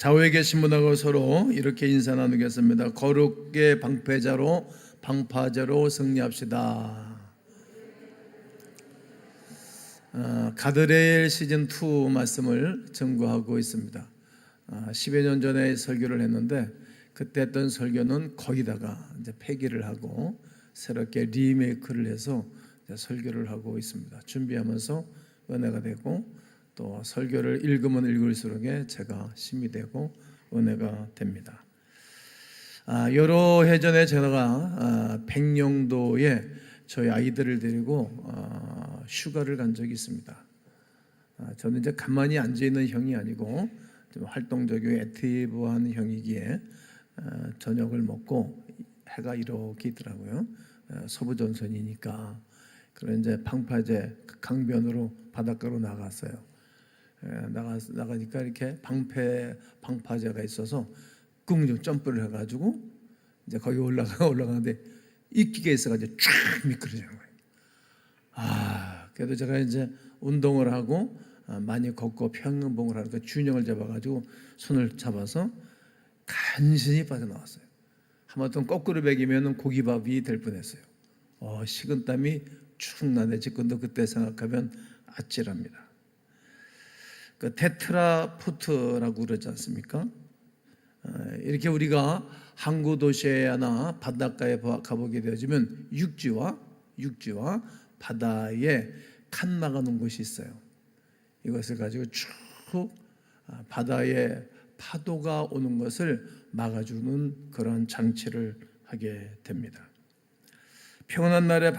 좌우에 계신 분하고 서로 이렇게 인사 나누겠습니다. 거룩의 방패자로 방파제로 승리합시다. 가드레일 시즌2 말씀을 전구하고 있습니다. 10여 년 전에 설교를 했는데 그때 했던 설교는 거기다가 이제 폐기를 하고 새롭게 리메이크를 해서 설교를 하고 있습니다. 준비하면서 은혜가 되고 또 설교를 읽으면 읽을수록 제가 힘이 되고 은혜가 됩니다. 여러 해 전에 제가 백령도에 저희 아이들을 데리고 휴가를 간 적이 있습니다. 저는 이제 가만히 앉아 있는 형이 아니고 좀 활동적이고 액티브한 형이기에 저녁을 먹고 해가 이렇게 있더라고요. 서부 전선이니까. 그런 이제 방파제 강변으로 바닷가로 나갔어요. 나가니까 이렇게 방파제가 있어서 꿍 점프를 해가지고 이제 거기 올라가는데 이끼가 있어가지고 쫙 미끄러지는 거예요. 그래도 제가 이제 운동을 하고 많이 걷고 평행봉을 하니까 균형을 잡아가지고 손을 잡아서 간신히 빠져나왔어요. 하마터면 거꾸로 베기면 고기밥이 될 뻔했어요. 식은땀이 축 나네. 지금도 그때 생각하면 아찔합니다. 그 테트라포트라고 그러지 않습니까? 이렇게 우리가 항구 도시나 바닷가에 가보게 되어지면 육지와 바다에 칸막아 놓은 곳이 있어요. 이것을 가지고 쭉 바다에 파도가 오는 것을 막아주는 그런 장치를 하게 됩니다. 평안한 날의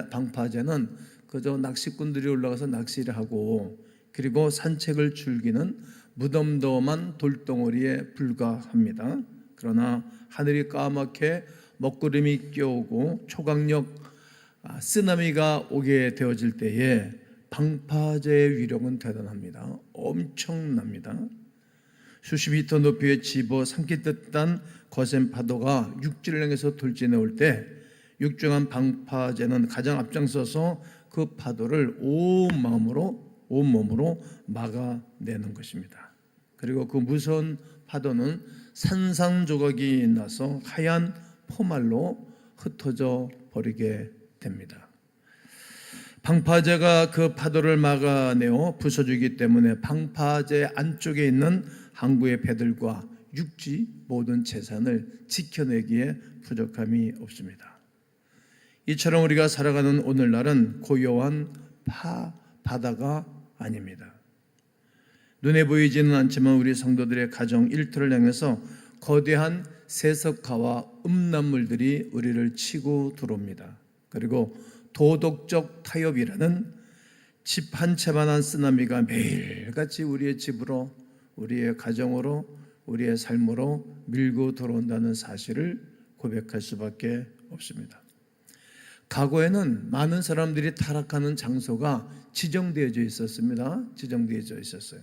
방파제는 그저 낚시꾼들이 올라가서 낚시를 하고 그리고 산책을 즐기는 무덤덤한 돌덩어리에 불과합니다. 그러나 하늘이 까맣게 먹구름이 껴오고 초강력 쓰나미가 오게 되어질 때에 방파제의 위력은 대단합니다. 엄청납니다. 수십 미터 높이의 집어 삼킬 듯한 거센 파도가 육지를 향해서 돌진해 올 때 육중한 방파제는 가장 앞장서서 그 파도를 온몸으로 막아내는 것입니다. 그리고 그 무서운 파도는 산산조각이 나서 하얀 포말로 흩어져 버리게 됩니다. 방파제가 그 파도를 막아내어 부숴주기 때문에 방파제 안쪽에 있는 항구의 배들과 육지 모든 재산을 지켜내기에 부족함이 없습니다. 이처럼 우리가 살아가는 오늘날은 고요한 바다가 아닙니다. 눈에 보이지는 않지만 우리 성도들의 가정 일터를 향해서 거대한 세석가와 음란물들이 우리를 치고 들어옵니다. 그리고 도덕적 타협이라는 집 한 채만한 쓰나미가 매일같이 우리의 집으로, 우리의 가정으로, 우리의 삶으로 밀고 들어온다는 사실을 고백할 수밖에 없습니다. 과거에는 많은 사람들이 타락하는 장소가 지정되어져 있었습니다. 지정되어져 있었어요.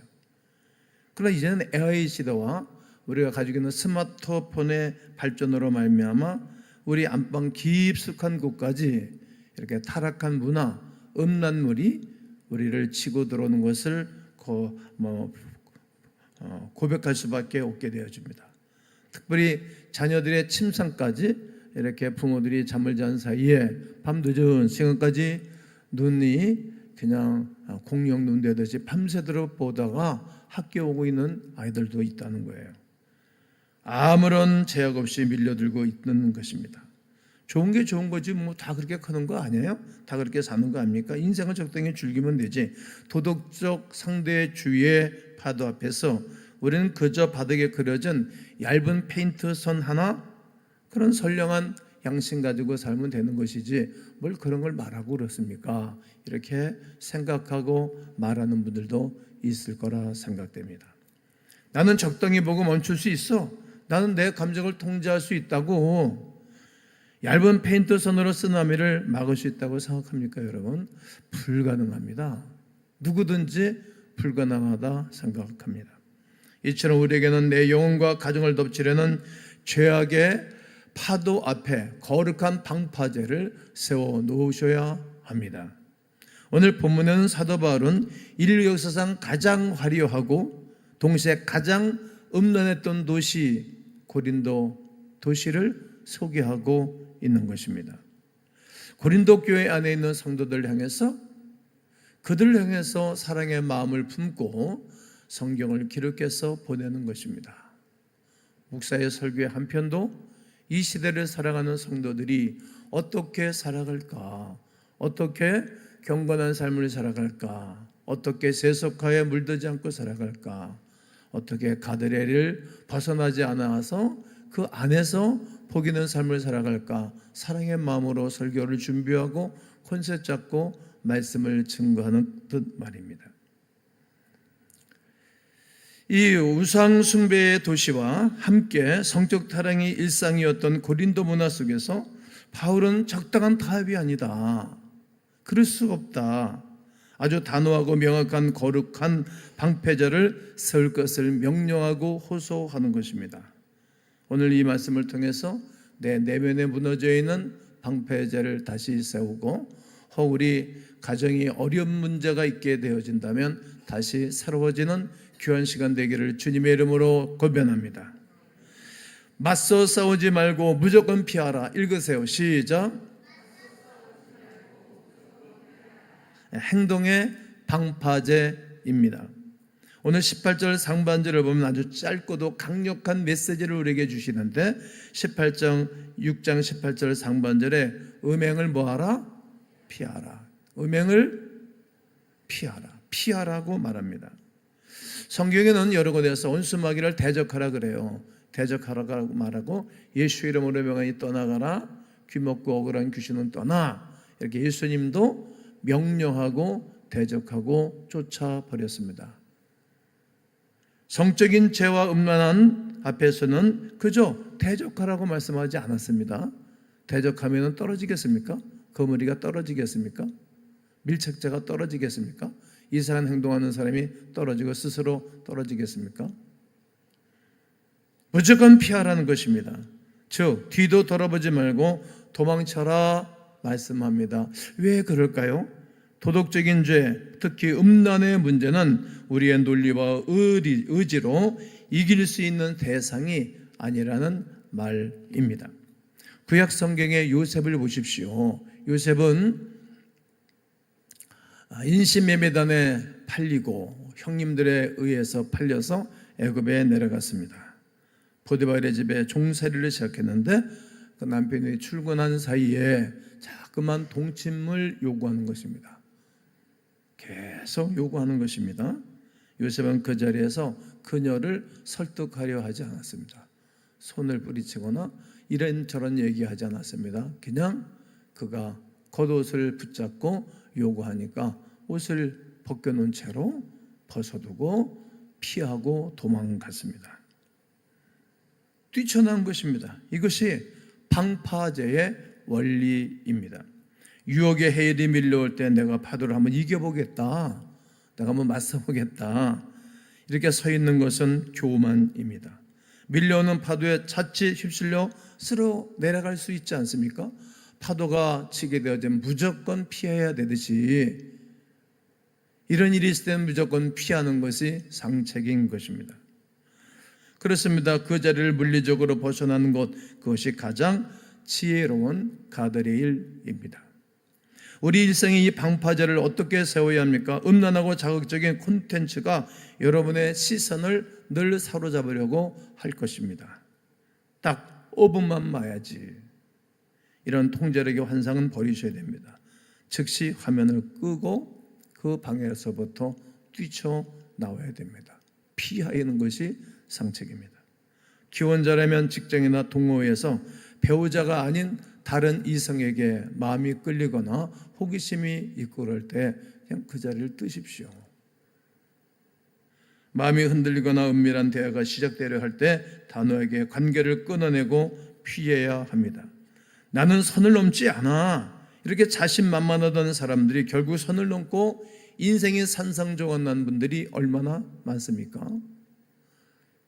그러나 이제는 AI 시대와 우리가 가지고 있는 스마트폰의 발전으로 말미암아 우리 안방 깊숙한 곳까지 이렇게 타락한 문화, 음란물이 우리를 치고 들어오는 것을 고백할 수밖에 없게 되어집니다. 특별히 자녀들의 침상까지 이렇게 부모들이 잠을 잔 사이에 밤 늦은 시간까지 눈이 그냥 공룡 눈 되듯이 밤새도록 보다가 학교 오고 있는 아이들도 있다는 거예요. 아무런 제약 없이 밀려들고 있는 것입니다. 좋은 게 좋은 거지 뭐 다 그렇게 크는 거 아니에요? 다 그렇게 사는 거 아닙니까? 인생을 적당히 즐기면 되지. 도덕적 상대주의의 파도 앞에서 우리는 그저 바닥에 그려진 얇은 페인트 선 하나 그런 선량한 양심 가지고 살면 되는 것이지 뭘 그런 걸 말하고 그렇습니까? 이렇게 생각하고 말하는 분들도 있을 거라 생각됩니다. 나는 적당히 보고 멈출 수 있어. 나는 내 감정을 통제할 수 있다고. 얇은 페인트 선으로 쓰나미를 막을 수 있다고 생각합니까, 여러분? 불가능합니다. 누구든지 불가능하다 생각합니다. 이처럼 우리에게는 내 영혼과 가정을 덮치려는 죄악의 파도 앞에 거룩한 방파제를 세워 놓으셔야 합니다. 오늘 본문에는 사도 바울은 인류 역사상 가장 화려하고 동시에 가장 음란했던 도시 고린도 도시를 소개하고 있는 것입니다. 고린도 교회 안에 있는 성도들 향해서, 그들을 향해서 사랑의 마음을 품고 성경을 기록해서 보내는 것입니다. 목사의 설교의 한 편도 이 시대를 살아가는 성도들이 어떻게 살아갈까, 어떻게 경건한 삶을 살아갈까, 어떻게 세속화에 물들지 않고 살아갈까, 어떻게 가드레일을 벗어나지 않아서 그 안에서 복 있는 삶을 살아갈까, 사랑의 마음으로 설교를 준비하고 콘셉트 잡고 말씀을 증거하는 듯 말입니다. 이 우상 숭배의 도시와 함께 성적 타락이 일상이었던 고린도 문화 속에서 바울은 적당한 타협이 아니다, 그럴 수가 없다, 아주 단호하고 명확한 거룩한 방패자를 세울 것을 명령하고 호소하는 것입니다. 오늘 이 말씀을 통해서 내 내면에 무너져 있는 방패자를 다시 세우고, 혹 우리 가정이 어려운 문제가 있게 되어진다면 다시 새로워지는 귀한 시간 되기를 주님의 이름으로 권면합니다. 맞서 싸우지 말고 무조건 피하라. 읽으세요. 시작. 행동의 방파제입니다. 오늘 18절 상반절을 보면 아주 짧고도 강력한 메시지를 우리에게 주시는데, 6장 18절 상반절에 음행을 뭐하라? 피하라. 음행을 피하라. 피하라고 말합니다. 성경에는 여러 곳에서 온수마귀를 대적하라 그래요. 대적하라고 말하고, 예수 이름으로 명하니 떠나가라, 귀먹고 억울한 귀신은 떠나, 이렇게 예수님도 명령하고 대적하고 쫓아버렸습니다. 성적인 죄와 음란한 앞에서는 그저 대적하라고 말씀하지 않았습니다. 대적하면 떨어지겠습니까? 거머리가 떨어지겠습니까? 밀착자가 떨어지겠습니까? 이상한 행동하는 사람이 떨어지고 스스로 떨어지겠습니까? 무조건 피하라는 것입니다. 즉 뒤도 돌아보지 말고 도망쳐라 말씀합니다. 왜 그럴까요? 도덕적인 죄, 특히 음란의 문제는 우리의 논리와 의지로 이길 수 있는 대상이 아니라는 말입니다. 구약 성경의 요셉을 보십시오. 요셉은 인신매매단에 팔리고 형님들에 의해서 팔려서 애굽에 내려갔습니다. 보디발의 집에 종살이를 시작했는데 그 남편이 출근한 사이에 자꾸만 동침을 요구하는 것입니다. 계속 요구하는 것입니다. 요셉은 그 자리에서 그녀를 설득하려 하지 않았습니다. 손을 뿌리치거나 이런저런 얘기하지 않았습니다. 그냥 그가 겉옷을 붙잡고 요구하니까 옷을 벗겨놓은 채로 벗어두고 피하고 도망갔습니다. 뛰쳐나온 것입니다. 이것이 방파제의 원리입니다. 유혹의 해일이 밀려올 때 내가 파도를 한번 이겨보겠다, 내가 한번 맞서보겠다, 이렇게 서 있는 것은 교만입니다. 밀려오는 파도에 자칫 휩쓸려 스스로 내려갈 수 있지 않습니까? 파도가 치게 되어지면 무조건 피해야 되듯이 이런 일이 있을 때는 무조건 피하는 것이 상책인 것입니다. 그렇습니다. 그 자리를 물리적으로 벗어나는 것, 그것이 가장 지혜로운 가드레일입니다. 우리 일생의 이 방파제를 어떻게 세워야 합니까? 음란하고 자극적인 콘텐츠가 여러분의 시선을 늘 사로잡으려고 할 것입니다. 딱 5분만 봐야지, 이런 통제력의 환상은 버리셔야 됩니다. 즉시 화면을 끄고 그 방에서부터 뛰쳐나와야 됩니다. 피하는 것이 상책입니다. 기혼자라면 직장이나 동호회에서 배우자가 아닌 다른 이성에게 마음이 끌리거나 호기심이 있고 그럴 때 그냥 그 자리를 뜨십시오. 마음이 흔들리거나 은밀한 대화가 시작되려 할 때 단호하게 관계를 끊어내고 피해야 합니다. 나는 선을 넘지 않아, 이렇게 자신만만하던 사람들이 결국 선을 넘고 인생이 산상조각난 분들이 얼마나 많습니까?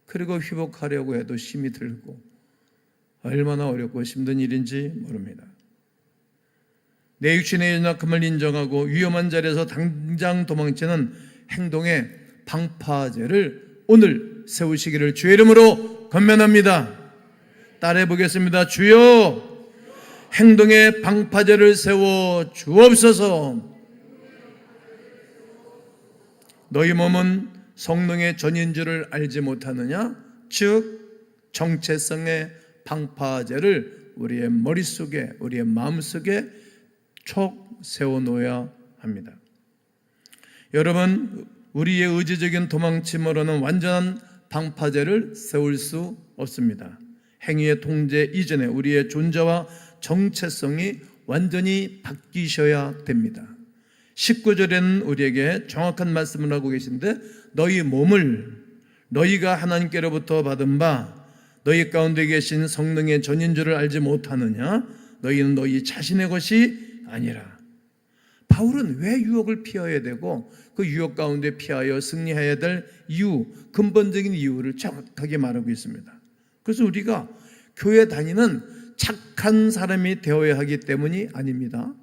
그리고 회복하려고 해도 힘이 들고 얼마나 어렵고 힘든 일인지 모릅니다. 내 육신의 연약함을 인정하고 위험한 자리에서 당장 도망치는 행동의 방파제를 오늘 방패를 세우시기를 주의 이름으로 권면합니다. 따라해 보겠습니다. 주여, 행동의 방파제를 세워 주옵소서. 너희 몸은 성령의 전인 줄을 알지 못하느냐? 즉 정체성의 방파제를 우리의 머릿속에, 우리의 마음속에 촉 세워놓아야 합니다. 여러분, 우리의 의지적인 도망침으로는 완전한 방파제를 세울 수 없습니다. 행위의 통제 이전에 우리의 존재와 정체성이 완전히 바뀌셔야 됩니다. 19절에는 우리에게 정확한 말씀을 하고 계신데, 너희 몸을 너희가 하나님께로부터 받은 바 너희 가운데 계신 성령의 전인 줄을 알지 못하느냐? 너희는 너희 자신의 것이 아니라. 바울은 왜 유혹을 피해야 되고 그 유혹 가운데 피하여 승리해야 될 이유, 근본적인 이유를 정확하게 말하고 있습니다. 그래서 우리가 교회 다니는 착한 사람이 되어야 하기 때문이 아닙니다.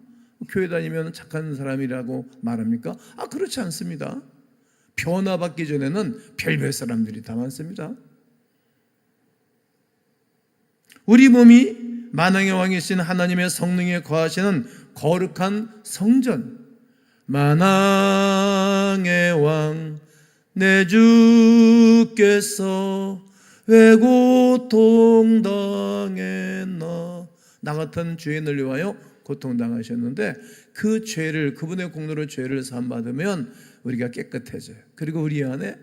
교회 다니면 착한 사람이라고 말합니까? 그렇지 않습니다. 변화받기 전에는 별별 사람들이 다 많습니다. 우리 몸이 만왕의 왕이신 하나님의 성령에 거하시는 거룩한 성전, 만왕의 왕 내 주께서 왜 고통당했나. 나 같은 죄인을 위하여 고통당하셨는데 그 죄를, 그분의 공로로 죄를 사함받으면 우리가 깨끗해져요. 그리고 우리 안에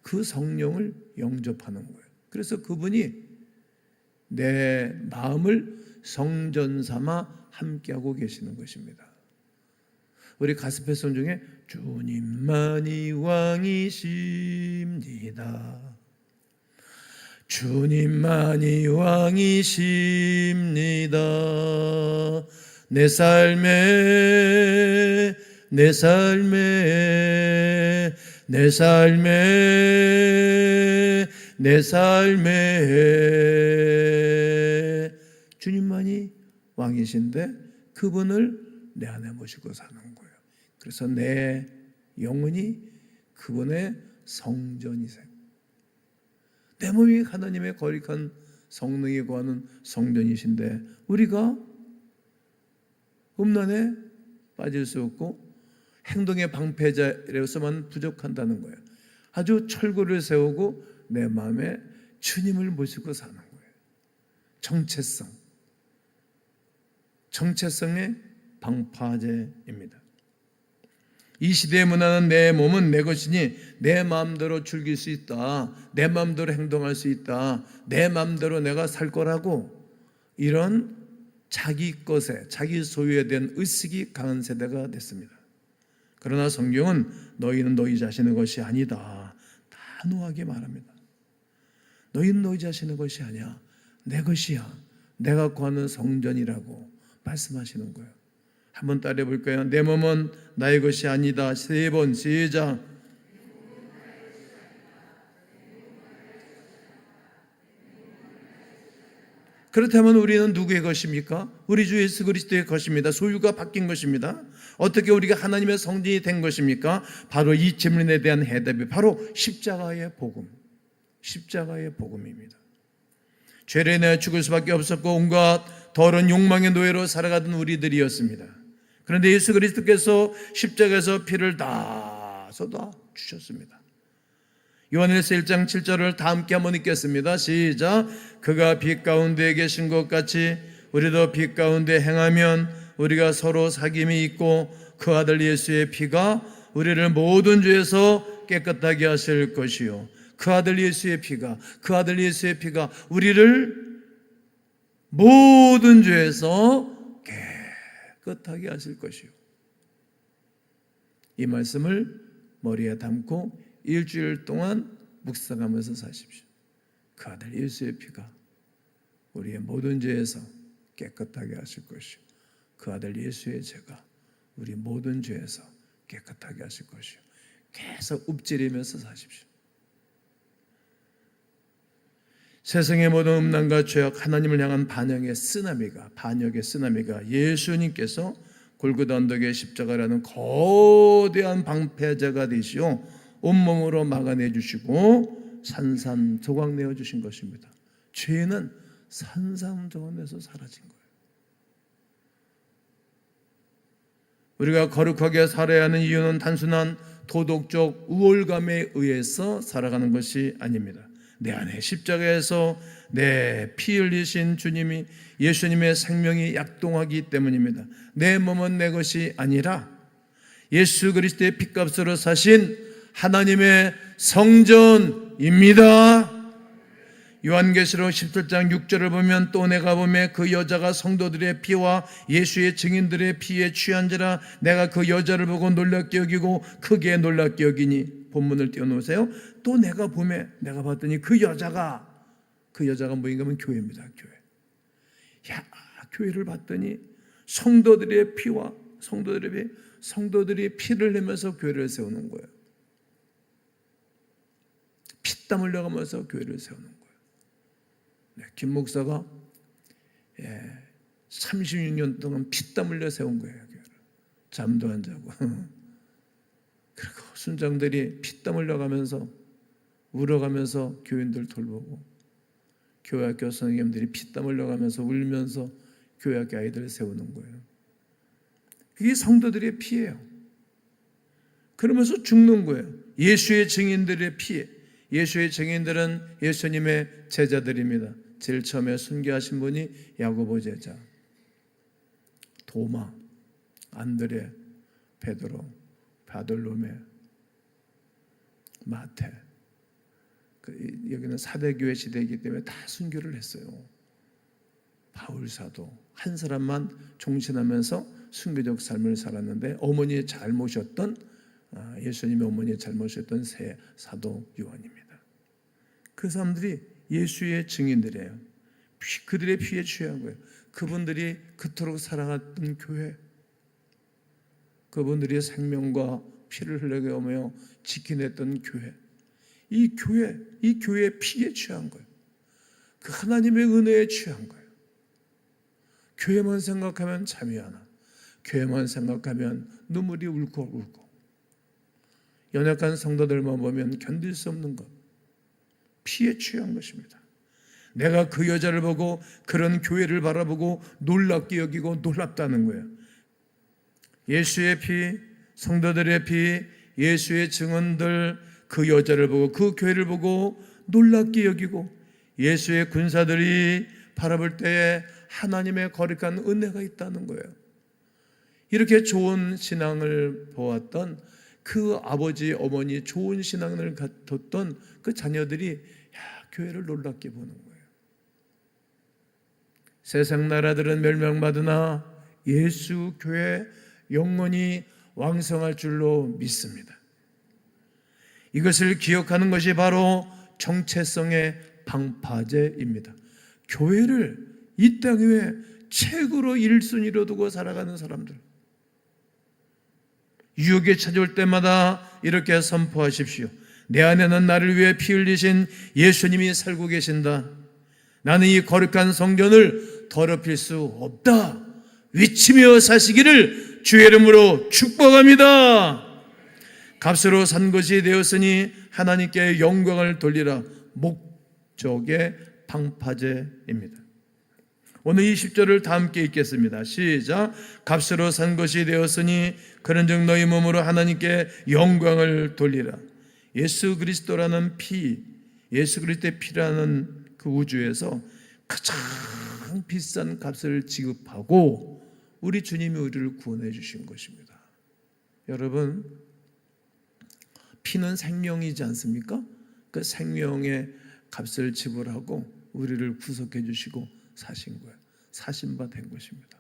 그 성령을 영접하는 거예요. 그래서 그분이 내 마음을 성전 삼아 함께하고 계시는 것입니다. 우리 가스펠송 중에 주님만이 왕이십니다. 주님만이 왕이십니다. 내 삶에 주님만이 왕이신데 그분을 내 안에 모시고 사는 거예요. 그래서 내 영혼이 그분의 성전이세요. 내 몸이 하나님의 거룩한 성령이 거하는 성전이신데 우리가 음란에 빠질 수 없고 행동의 방패자로서만 부족한다는 거예요. 아주 철구를 세우고 내 마음에 주님을 모시고 사는 거예요. 정체성의 방파제입니다. 이 시대의 문화는 내 몸은 내 것이니 내 마음대로 즐길 수 있다, 내 마음대로 행동할 수 있다, 내 마음대로 내가 살 거라고, 이런 자기 것에, 자기 소유에 대한 의식이 강한 세대가 됐습니다. 그러나 성경은 너희는 너희 자신의 것이 아니다, 단호하게 말합니다. 너희는 너희 자신의 것이 아니야, 내 것이야, 내가 거하는 성전이라고 말씀하시는 거예요. 한번 따라해 볼까요? 내 몸은 나의 것이 아니다. 3번 시작. 그렇다면 우리는 누구의 것입니까? 우리 주 예수 그리스도의 것입니다. 소유가 바뀐 것입니다. 어떻게 우리가 하나님의 성전이 된 것입니까? 바로 이 질문에 대한 해답이 바로 십자가의 복음, 십자가의 복음입니다. 죄를 인하여 죽을 수밖에 없었고 온갖 더러운 욕망의 노예로 살아가던 우리들이었습니다. 그런데 예수 그리스도께서 십자가에서 피를 다 쏟아 주셨습니다. 요한일서 1장 7절을 다 함께 한번 읽겠습니다. 시작. 그가 빛 가운데 계신 것 같이 우리도 빛 가운데 행하면 우리가 서로 사귐이 있고 그 아들 예수의 피가 우리를 모든 죄에서 깨끗하게 하실 것이요. 그 아들 예수의 피가 우리를 모든 죄에서 깨끗하게 하실 것이요. 이 말씀을 머리에 담고 일주일 동안 묵상하면서 사십시오. 그 아들 예수의 피가 우리의 모든 죄에서 깨끗하게 하실 것이요. 그 아들 예수의 죄가 우리 모든 죄에서 깨끗하게 하실 것이요. 계속 읊조리면서 사십시오. 세상의 모든 음란과 죄악, 하나님을 향한 반역의 쓰나미가 예수님께서 골고다 언덕의 십자가라는 거대한 방패자가 되시오 온몸으로 막아내 주시고 산산조각 내어주신 것입니다. 죄는 산산조각 내서 사라진 거예요. 우리가 거룩하게 살아야 하는 이유는 단순한 도덕적 우월감에 의해서 살아가는 것이 아닙니다. 내 안에 십자가에서 내 피 흘리신 주님이, 예수님의 생명이 약동하기 때문입니다. 내 몸은 내 것이 아니라 예수 그리스도의 핏값으로 사신 하나님의 성전입니다. 요한계시록 17장 6절을 보면 또 내가 보매 그 여자가 성도들의 피와 예수의 증인들의 피에 취한지라 내가 그 여자를 보고 놀랍게 여기고 크게 놀랍게 여기니. 본문을 띄워놓으세요. 또 내가 보매, 내가 봤더니 그 여자가 뭐인가 하면 교회입니다. 교회. 야, 교회를 봤더니 성도들의 피와 성도들이 피를 내면서 교회를 세우는 거예요. 피땀 흘려가면서 교회를 세우는 거예요. 네, 김 목사가 36년 동안 피땀 흘려 세운 거예요. 교회를. 잠도 안 자고. 그리고 순장들이 피땀 흘려가면서 울어가면서 교인들 돌보고, 교회학교 선생님들이 피땀 흘려가면서 울면서 교회학교 아이들을 세우는 거예요. 그게 성도들의 피예요. 그러면서 죽는 거예요. 예수의 증인들의 피. 예수의 증인들은 예수님의 제자들입니다. 제일 처음에 순교하신 분이 야고보 제자, 도마, 안드레, 베드로, 바돌로메, 마태. 여기는 사대교회 시대이기 때문에 다 순교를 했어요. 바울 사도 한 사람만 종신하면서 순교적 삶을 살았는데, 어머니의 잘 모셨던, 예수님의 어머니의 잘 모셨던 새 사도 요한입니다. 그 사람들이 예수의 증인들이에요. 그들의 피에 취한 거예요. 그분들이 그토록 사랑했던 교회, 그분들이 생명과 피를 흘려가며 지켜냈던 교회, 이 교회의 피에 취한 거예요. 그 하나님의 은혜에 취한 거예요. 교회만 생각하면 잠이 안 와. 교회만 생각하면 눈물이 울컥울컥. 연약한 성도들만 보면 견딜 수 없는 것, 피에 취한 것입니다. 내가 그 여자를 보고 그런 교회를 바라보고 놀랍게 여기고 놀랍다는 거예요. 예수의 피, 성도들의 피, 예수의 증언들, 그 여자를 보고 그 교회를 보고 놀랍게 여기고, 예수의 군사들이 바라볼 때에 하나님의 거룩한 은혜가 있다는 거예요. 이렇게 좋은 신앙을 보았던 그 아버지, 어머니 좋은 신앙을 갖췄던 그 자녀들이 교회를 놀랍게 보는 거예요. 세상 나라들은 멸망받으나 예수 교회 영원히 왕성할 줄로 믿습니다. 이것을 기억하는 것이 바로 정체성의 방파제입니다. 교회를 이 땅 위에 최고로 1순위로 두고 살아가는 사람들, 유혹이 찾아올 때마다 이렇게 선포하십시오. 내 안에는 나를 위해 피 흘리신 예수님이 살고 계신다. 나는 이 거룩한 성전을 더럽힐 수 없다. 외치며 사시기를 주의 이름으로 축복합니다. 값으로 산 것이 되었으니 하나님께 영광을 돌리라. 목적의 방파제입니다. 오늘 이 10절을 다 함께 읽겠습니다. 시작. 값으로 산 것이 되었으니 그런즉 너희 몸으로 하나님께 영광을 돌리라. 예수 그리스도라는 피, 예수 그리스도의 피라는 그 우주에서 가장 비싼 값을 지급하고 우리 주님이 우리를 구원해 주신 것입니다. 여러분, 피는 생명이지 않습니까? 그 생명의 값을 지불하고 우리를 구속해 주시고 사신 거예요. 사신 바 된 것입니다.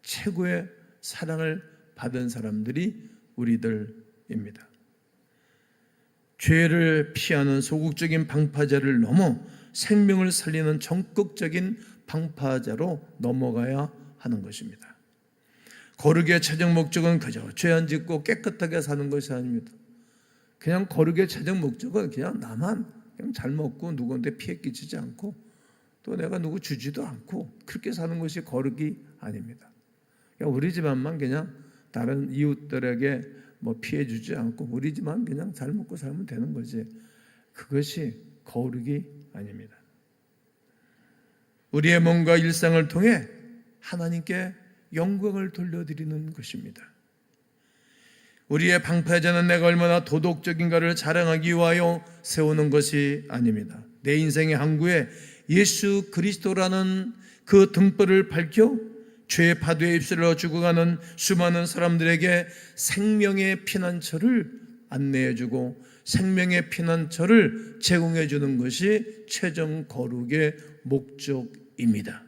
최고의 사랑을 받은 사람들이 우리들입니다. 죄를 피하는 소극적인 방파제를 넘어 생명을 살리는 적극적인 방파제로 넘어가야 하는 것입니다. 거룩의 최종 목적은 그저 죄 안 짓고 깨끗하게 사는 것이 아닙니다. 그냥 거룩의 최종 목적은 그냥 나만 그냥 잘 먹고 누구한테 피해 끼치지 않고 또 내가 누구 주지도 않고 그렇게 사는 것이 거룩이 아닙니다. 그냥 우리 집안만 그냥 다른 이웃들에게 뭐 피해주지 않고 우리지만 그냥 잘 먹고 살면 되는 거지. 그것이 거룩이 아닙니다. 우리의 몸과 일상을 통해 하나님께 영광을 돌려드리는 것입니다. 우리의 방패제는 내가 얼마나 도덕적인가를 자랑하기 위하여 세우는 것이 아닙니다. 내 인생의 항구에 예수 그리스도라는 그 등불을 밝혀 죄의 파도에 휩쓸려 죽어가는 수많은 사람들에게 생명의 피난처를 안내해주고 생명의 피난처를 제공해주는 것이 최종 거룩의 목적입니다.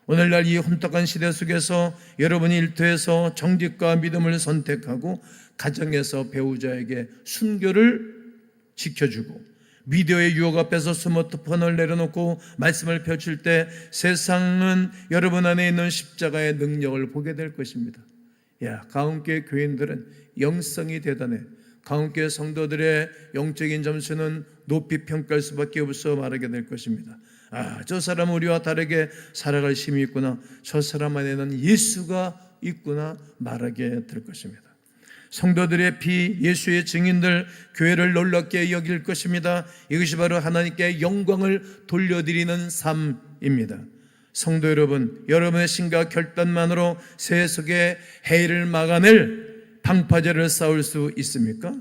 오늘날 이 혼탁한 시대 속에서 여러분이 일터에서 정직과 믿음을 선택하고 가정에서 배우자에게 순교를 지켜주고 미디어의 유혹 앞에서 스마트폰을 내려놓고 말씀을 펼칠 때 세상은 여러분 안에 있는 십자가의 능력을 보게 될 것입니다. 가운교회 교인들은 영성이 대단해. 가운교회 성도들의 영적인 점수는 높이 평가할 수밖에 없어 말하게 될 것입니다. 저 사람은 우리와 다르게 살아갈 힘이 있구나, 저 사람 안에는 예수가 있구나 말하게 될 것입니다. 성도들의 피, 예수의 증인들, 교회를 놀랍게 여길 것입니다. 이것이 바로 하나님께 영광을 돌려드리는 삶입니다. 성도 여러분, 여러분의 신과 결단만으로 세속의 해를 막아낼 방파제를 쌓을 수 있습니까?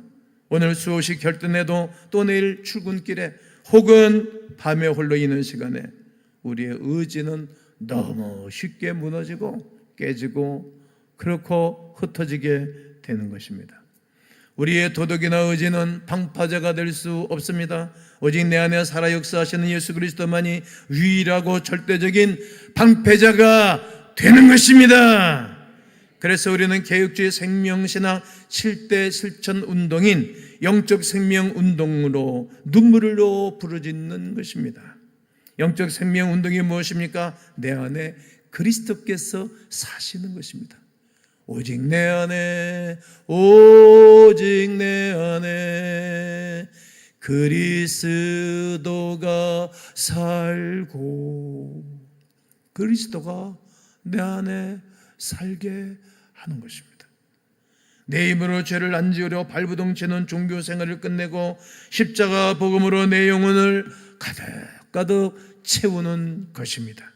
오늘 수없이 결단해도 또 내일 출근길에 혹은 밤에 홀로 있는 시간에 우리의 의지는 너무 쉽게 무너지고 깨지고 그렇고 흩어지게 되는 것입니다. 우리의 도덕이나 의지는 방파제가 될 수 없습니다. 오직 내 안에 살아 역사하시는 예수 그리스도만이 유일하고 절대적인 방패자가 되는 것입니다. 그래서 우리는 개혁주의 생명신학 7대 실천 운동인 영적 생명 운동으로 눈물로 부르짖는 것입니다. 영적 생명 운동이 무엇입니까? 내 안에 그리스도께서 사시는 것입니다. 오직 내 안에 그리스도가 살고 그리스도가 내 안에 살게 하는 것입니다. 내 힘으로 죄를 안 지으려 발부동치는 종교 생활을 끝내고 십자가 복음으로 내 영혼을 가득가득 채우는 것입니다.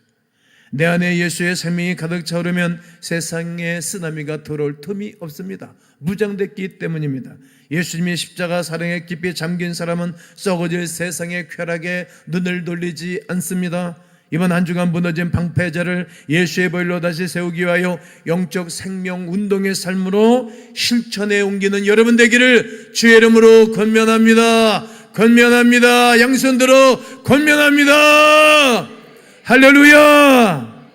내 안에 예수의 생명이 가득 차오르면 세상에 쓰나미가 들어올 틈이 없습니다. 무장됐기 때문입니다. 예수님의 십자가 사랑에 깊이 잠긴 사람은 썩어질 세상의 쾌락에 눈을 돌리지 않습니다. 이번 한 주간 무너진 방패자를 예수의 보혈로 다시 세우기 위하여 영적 생명 운동의 삶으로 실천해 옮기는 여러분 되기를 주의 이름으로 권면합니다. 양손 들어 권면합니다. 할렐루야.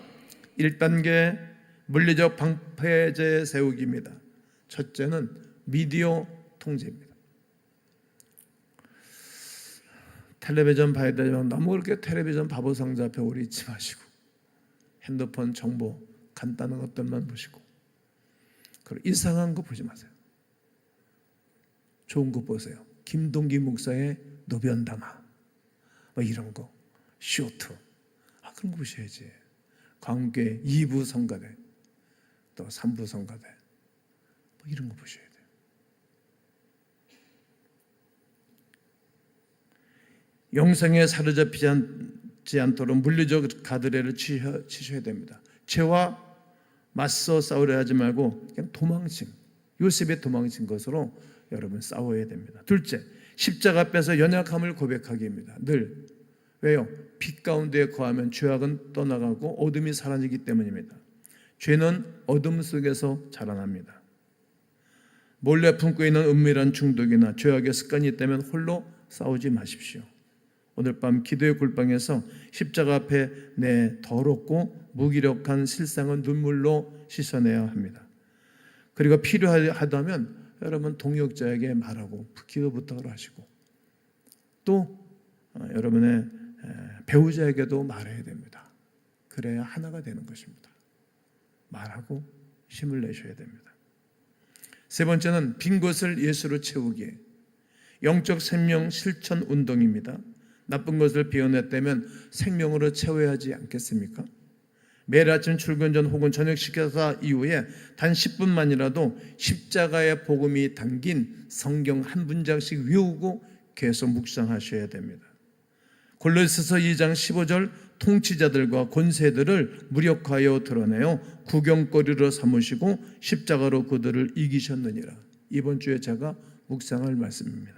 1단계 물리적 방패제 세우기입니다. 첫째는 미디어 통제입니다. 텔레비전 봐야 되지만 너무 그렇게 텔레비전 바보 상자 앞에 오래 있지 마시고 핸드폰 정보 간단한 것들만 보시고 그리고 이상한 거 보지 마세요. 좋은 거 보세요. 김동기 목사의 노변담화 뭐 이런 거, 쇼트 그런 거 보셔야지. 광교회 2부 성가대 또 3부 성가대 뭐 이런 거 보셔야 돼요. 영성에 사로잡히지 않도록 물리적 가드레일을 치셔야 됩니다. 죄와 맞서 싸우려 하지 말고 그냥 도망친, 요셉의 도망친 것으로 여러분 싸워야 됩니다. 둘째, 십자가 앞에서 연약함을 고백하기입니다. 늘 왜요? 빛 가운데 거하면 죄악은 떠나가고 어둠이 사라지기 때문입니다. 죄는 어둠 속에서 자라납니다. 몰래 품고 있는 은밀한 중독이나 죄악의 습관이 있다면 홀로 싸우지 마십시오. 오늘 밤 기도의 굴방에서 십자가 앞에 내 더럽고 무기력한 실상은 눈물로 씻어내야 합니다. 그리고 필요하다면 여러분 동역자에게 말하고 기도 부탁을 하시고 또 여러분의 배우자에게도 말해야 됩니다. 그래야 하나가 되는 것입니다. 말하고 힘을 내셔야 됩니다. 세 번째는 빈 곳을 예수로 채우기. 영적 생명 실천 운동입니다. 나쁜 것을 비워냈다면 생명으로 채워야 하지 않겠습니까? 매일 아침 출근 전 혹은 저녁 식사 이후에 단 10분만이라도 십자가의 복음이 담긴 성경 한 문장씩 외우고 계속 묵상하셔야 됩니다. 골로새서 2장 15절 통치자들과 권세들을 무력하여 드러내어 구경거리로 삼으시고 십자가로 그들을 이기셨느니라. 이번 주에 제가 묵상할 말씀입니다.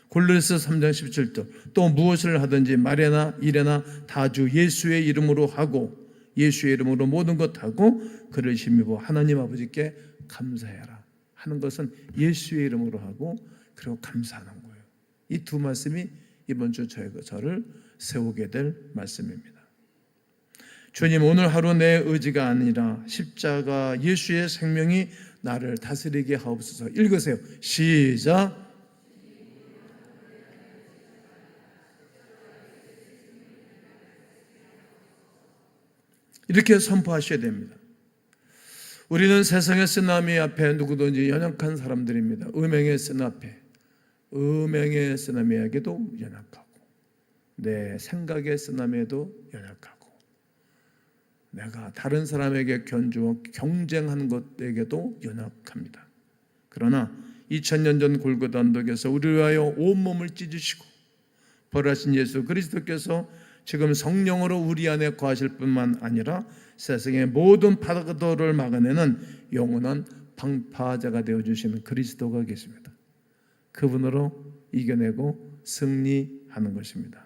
골로새서 3장 17절 또 무엇을 하든지 말이나 일이나 다 주 예수의 이름으로 하고 예수의 이름으로 모든 것 하고 그를 힘입어 하나님 아버지께 감사해라 하는 것은 예수의 이름으로 하고 그리고 감사하는 거예요. 이 두 말씀이 이번 주 저를 세우게 될 말씀입니다. 주님, 오늘 하루 내 의지가 아니라 십자가 예수의 생명이 나를 다스리게 하옵소서. 읽으세요. 시작. 이렇게 선포하셔야 됩니다. 우리는 세상의 쓰나미 앞에 누구든지 연약한 사람들입니다. 음행의 쓰나미에게도 연약하고 내 생각의 쓰나미에도 연약하고 내가 다른 사람에게 경쟁하는 것에게도 연약합니다. 그러나 2000년 전 골고다 언덕에서 우리를 위하여 온몸을 찢으시고 벌하신 예수 그리스도께서 지금 성령으로 우리 안에 거하실 뿐만 아니라 세상의 모든 파도를 막아내는 영원한 방파제가 되어주시는 그리스도가 계십니다. 그분으로 이겨내고 승리하는 것입니다.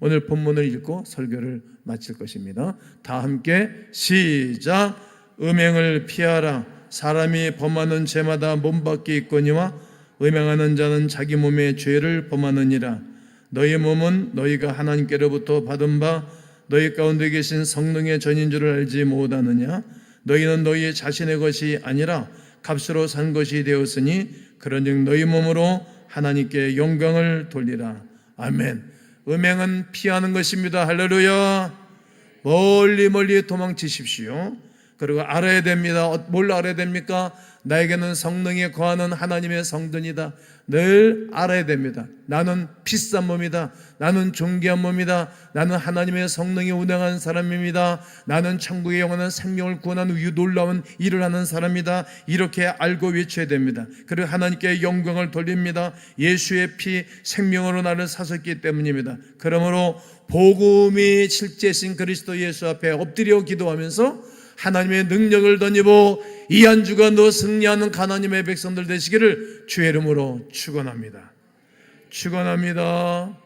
오늘 본문을 읽고 설교를 마칠 것입니다. 다 함께 시작. 음행을 피하라. 사람이 범하는 죄마다 몸밖에 있거니와 음행하는 자는 자기 몸의 죄를 범하느니라. 너희 몸은 너희가 하나님께로부터 받은 바 너희 가운데 계신 성령의 전인 줄을 알지 못하느냐. 너희는 너희 자신의 것이 아니라 값으로 산 것이 되었으니 그런즉 너희 몸으로 하나님께 영광을 돌리라. 아멘. 음행은 피하는 것입니다. 할렐루야. 멀리 도망치십시오. 그리고 알아야 됩니다. 뭘 알아야 됩니까? 나에게는 성령이 거하는 하나님의 성전이다. 늘 알아야 됩니다. 나는 비싼 몸이다. 나는 존귀한 몸이다. 나는 하나님의 성령이 운행한 사람입니다. 나는 천국의 영원한 생명을 구원하는 놀라운 일을 하는 사람이다. 이렇게 알고 외쳐야 됩니다. 그리고 하나님께 영광을 돌립니다. 예수의 피 생명으로 나를 사셨기 때문입니다. 그러므로 복음이 실제신 그리스도 예수 앞에 엎드려 기도하면서 하나님의 능력을 덧입어 이 한 주간도 승리하는 하나님의 백성들 되시기를 주의 이름으로 축원합니다. 축원합니다.